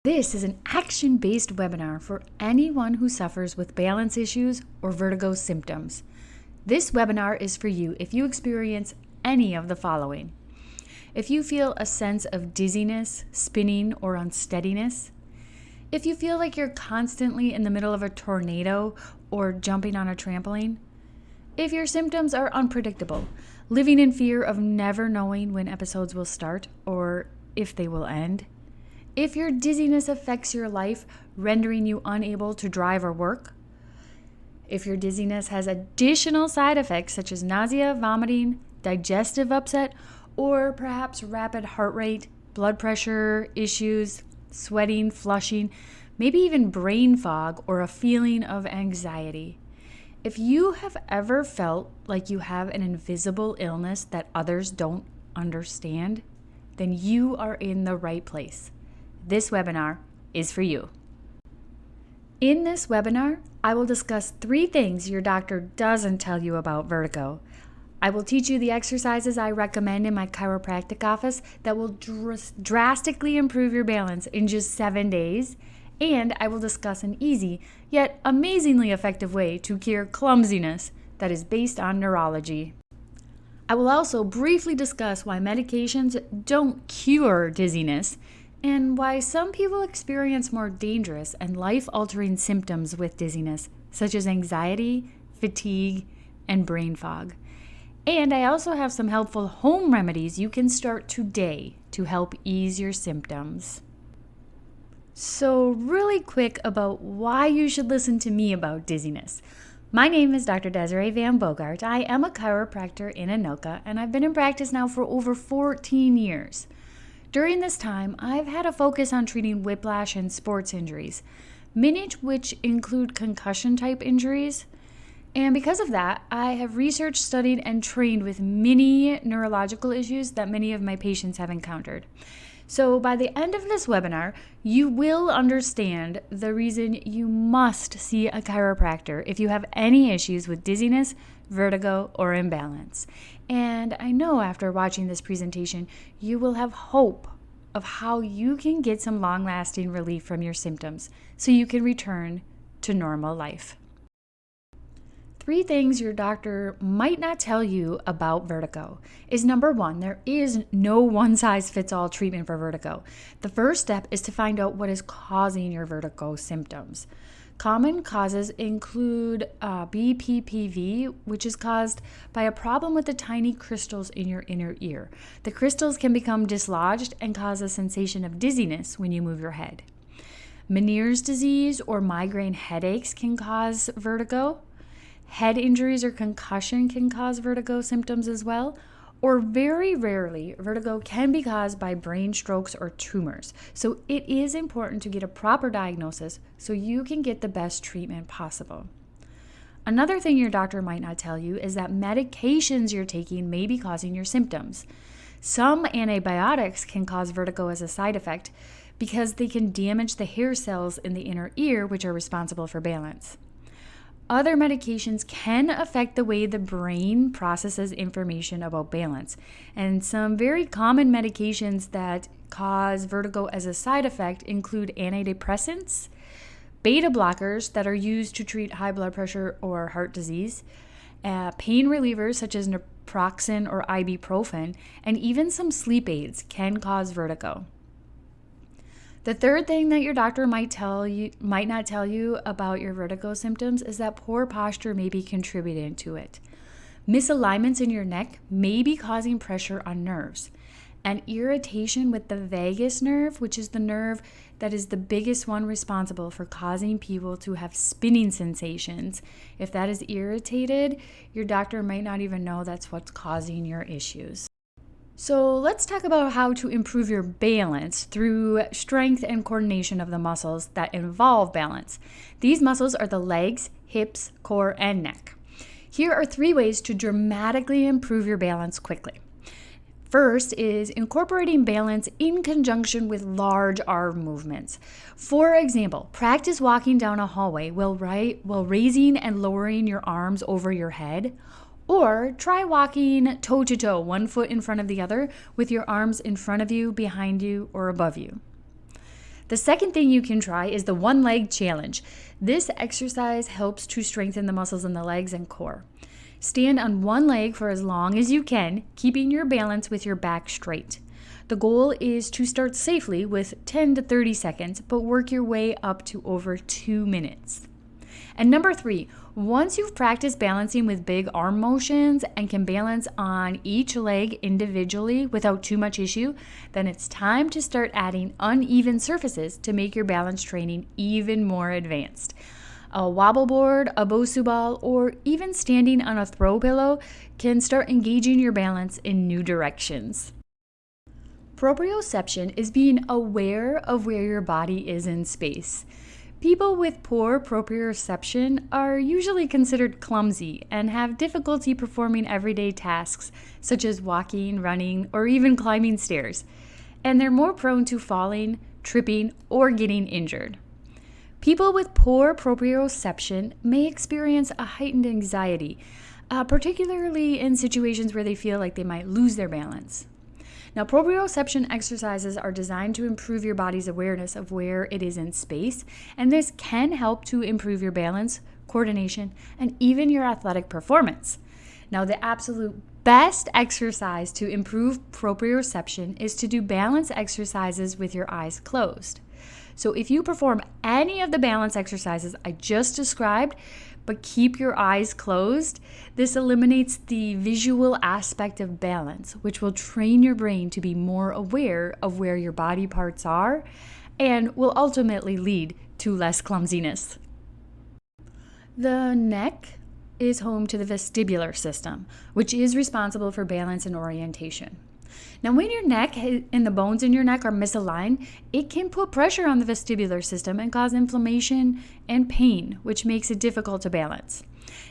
This is an action-based webinar for anyone who suffers with balance issues or vertigo symptoms. This webinar is for you if you experience any of the following. If you feel a sense of dizziness, spinning, or unsteadiness, if you feel like you're constantly in the middle of a tornado or jumping on a trampoline, if your symptoms are unpredictable, living in fear of never knowing when episodes will start or if they will end, if your dizziness affects your life, rendering you unable to drive or work, if your dizziness has additional side effects such as nausea, vomiting, digestive upset, or perhaps rapid heart rate, blood pressure issues, sweating, flushing, maybe even brain fog or a feeling of anxiety. If you have ever felt like you have an invisible illness that others don't understand, then you are in the right place. This webinar is for you. In this webinar, I will discuss 3 things your doctor doesn't tell you about vertigo. I will teach you the exercises I recommend in my chiropractic office that will drastically improve your balance in just 7 days. And I will discuss an easy, yet amazingly effective way to cure clumsiness that is based on neurology. I will also briefly discuss why medications don't cure dizziness and why some people experience more dangerous and life-altering symptoms with dizziness, such as anxiety, fatigue, and brain fog. And I also have some helpful home remedies you can start today to help ease your symptoms. So really quick about why you should listen to me about dizziness. My name is Dr. Desiree Van Bogart. I am a chiropractor in Anoka, and I've been in practice now for over 14 years. During this time, I've had a focus on treating whiplash and sports injuries, many of which include concussion-type injuries. And because of that, I have researched, studied, and trained with many neurological issues that many of my patients have encountered. So by the end of this webinar, you will understand the reason you must see a chiropractor if you have any issues with dizziness, vertigo, or imbalance. And I know after watching this presentation, you will have hope of how you can get some long-lasting relief from your symptoms so you can return to normal life. 3 things your doctor might not tell you about vertigo is number 1, there is no one-size-fits-all treatment for vertigo. The first step is to find out what is causing your vertigo symptoms. Common causes include BPPV, which is caused by a problem with the tiny crystals in your inner ear. The crystals can become dislodged and cause a sensation of dizziness when you move your head. Meniere's disease or migraine headaches can cause vertigo. Head injuries or concussion can cause vertigo symptoms as well, or very rarely, vertigo can be caused by brain strokes or tumors. So it is important to get a proper diagnosis so you can get the best treatment possible. Another thing your doctor might not tell you is that medications you're taking may be causing your symptoms. Some antibiotics can cause vertigo as a side effect because they can damage the hair cells in the inner ear, which are responsible for balance. Other medications can affect the way the brain processes information about balance. And some very common medications that cause vertigo as a side effect include antidepressants, beta blockers that are used to treat high blood pressure or heart disease, pain relievers such as naproxen or ibuprofen, and even some sleep aids can cause vertigo. The third thing that your doctor might not tell you about your vertigo symptoms is that poor posture may be contributing to it. Misalignments in your neck may be causing pressure on nerves. And irritation with the vagus nerve, which is the nerve that is the biggest one responsible for causing people to have spinning sensations. If that is irritated, your doctor might not even know that's what's causing your issues. So let's talk about how to improve your balance through strength and coordination of the muscles that involve balance. These muscles are the legs, hips, core, and neck. Here are 3 ways to dramatically improve your balance quickly. First is incorporating balance in conjunction with large arm movements. For example, practice walking down a hallway while raising and lowering your arms over your head. Or try walking toe to toe, 1 foot in front of the other, with your arms in front of you, behind you, or above you. The second thing you can try is the one leg challenge. This exercise helps to strengthen the muscles in the legs and core. Stand on one leg for as long as you can, keeping your balance with your back straight. The goal is to start safely with 10 to 30 seconds, but work your way up to over 2 minutes. And number 3, once you've practiced balancing with big arm motions and can balance on each leg individually without too much issue, then it's time to start adding uneven surfaces to make your balance training even more advanced. A wobble board, a Bosu ball, or even standing on a throw pillow can start engaging your balance in new directions. Proprioception is being aware of where your body is in space. People with poor proprioception are usually considered clumsy and have difficulty performing everyday tasks such as walking, running, or even climbing stairs. And they're more prone to falling, tripping, or getting injured. People with poor proprioception may experience a heightened anxiety, particularly in situations where they feel like they might lose their balance. Now, proprioception exercises are designed to improve your body's awareness of where it is in space, and this can help to improve your balance, coordination, and even your athletic performance. Now, the absolute best exercise to improve proprioception is to do balance exercises with your eyes closed. So if you perform any of the balance exercises I just described, but keep your eyes closed, this eliminates the visual aspect of balance, which will train your brain to be more aware of where your body parts are and will ultimately lead to less clumsiness. The neck is home to the vestibular system, which is responsible for balance and orientation. Now, when your neck and the bones in your neck are misaligned, it can put pressure on the vestibular system and cause inflammation and pain, which makes it difficult to balance.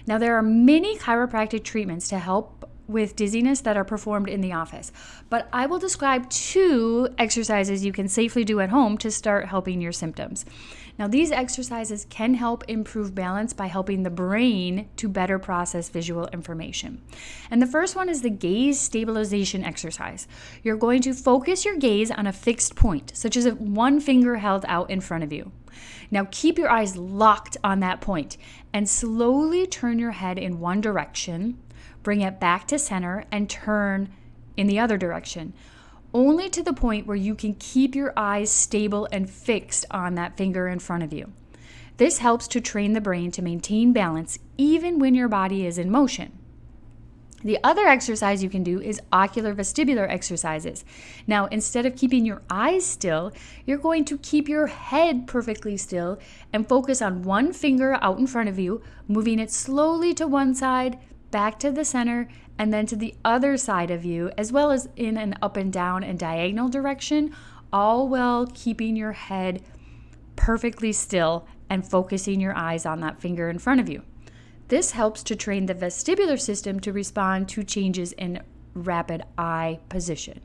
Now, there are many chiropractic treatments to help with dizziness that are performed in the office, but I will describe 2 exercises you can safely do at home to start helping your symptoms. Now, these exercises can help improve balance by helping the brain to better process visual information. And the first one is the gaze stabilization exercise. You're going to focus your gaze on a fixed point, such as one finger held out in front of you. Now, keep your eyes locked on that point and slowly turn your head in one direction, bring it back to center, and turn in the other direction, only to the point where you can keep your eyes stable and fixed on that finger in front of you. This helps to train the brain to maintain balance even when your body is in motion. The other exercise you can do is ocular vestibular exercises. Now, instead of keeping your eyes still, you're going to keep your head perfectly still and focus on one finger out in front of you, moving it slowly to one side, back to the center, and then to the other side of you, as well as in an up and down and diagonal direction, all while keeping your head perfectly still and focusing your eyes on that finger in front of you. This helps to train the vestibular system to respond to changes in rapid eye position.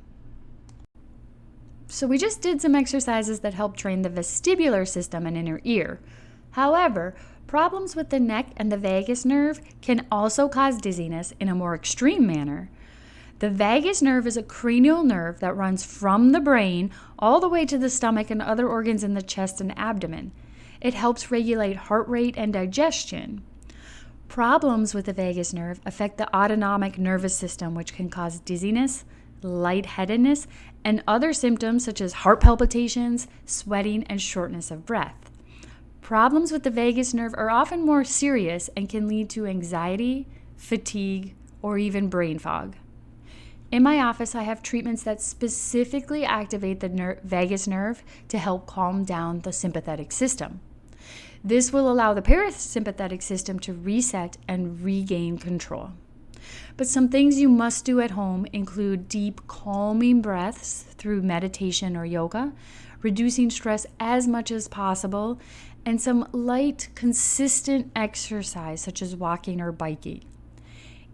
So we just did some exercises that help train the vestibular system and inner ear. However, problems with the neck and the vagus nerve can also cause dizziness in a more extreme manner. The vagus nerve is a cranial nerve that runs from the brain all the way to the stomach and other organs in the chest and abdomen. It helps regulate heart rate and digestion. Problems with the vagus nerve affect the autonomic nervous system, which can cause dizziness, lightheadedness, and other symptoms such as heart palpitations, sweating, and shortness of breath. Problems with the vagus nerve are often more serious and can lead to anxiety, fatigue, or even brain fog. In my office, I have treatments that specifically activate the vagus nerve to help calm down the sympathetic system. This will allow the parasympathetic system to reset and regain control. But some things you must do at home include deep, calming breaths through meditation or yoga, reducing stress as much as possible, and some light, consistent exercise such as walking or biking.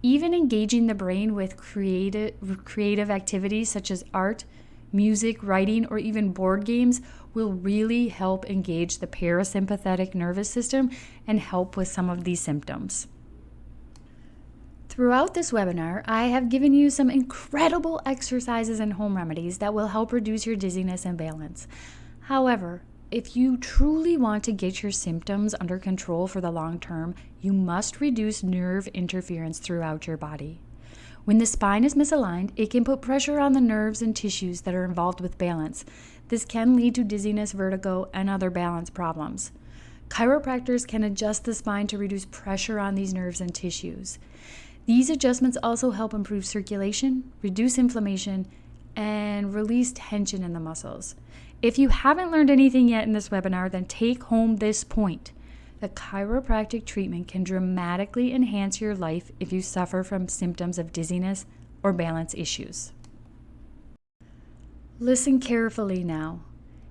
Even engaging the brain with creative activities such as art, music, writing, or even board games will really help engage the parasympathetic nervous system and help with some of these symptoms. Throughout this webinar, I have given you some incredible exercises and home remedies that will help reduce your dizziness and balance. However, if you truly want to get your symptoms under control for the long term, you must reduce nerve interference throughout your body. When the spine is misaligned, it can put pressure on the nerves and tissues that are involved with balance. This can lead to dizziness, vertigo, and other balance problems. Chiropractors can adjust the spine to reduce pressure on these nerves and tissues. These adjustments also help improve circulation, reduce inflammation, and release tension in the muscles. If you haven't learned anything yet in this webinar, then take home this point. The chiropractic treatment can dramatically enhance your life if you suffer from symptoms of dizziness or balance issues. Listen carefully now.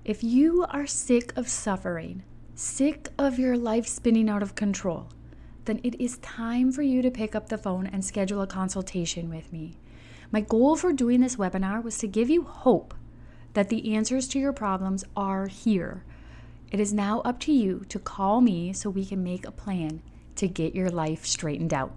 If you are sick of suffering, sick of your life spinning out of control, then it is time for you to pick up the phone and schedule a consultation with me. My goal for doing this webinar was to give you hope that the answers to your problems are here. It is now up to you to call me so we can make a plan to get your life straightened out.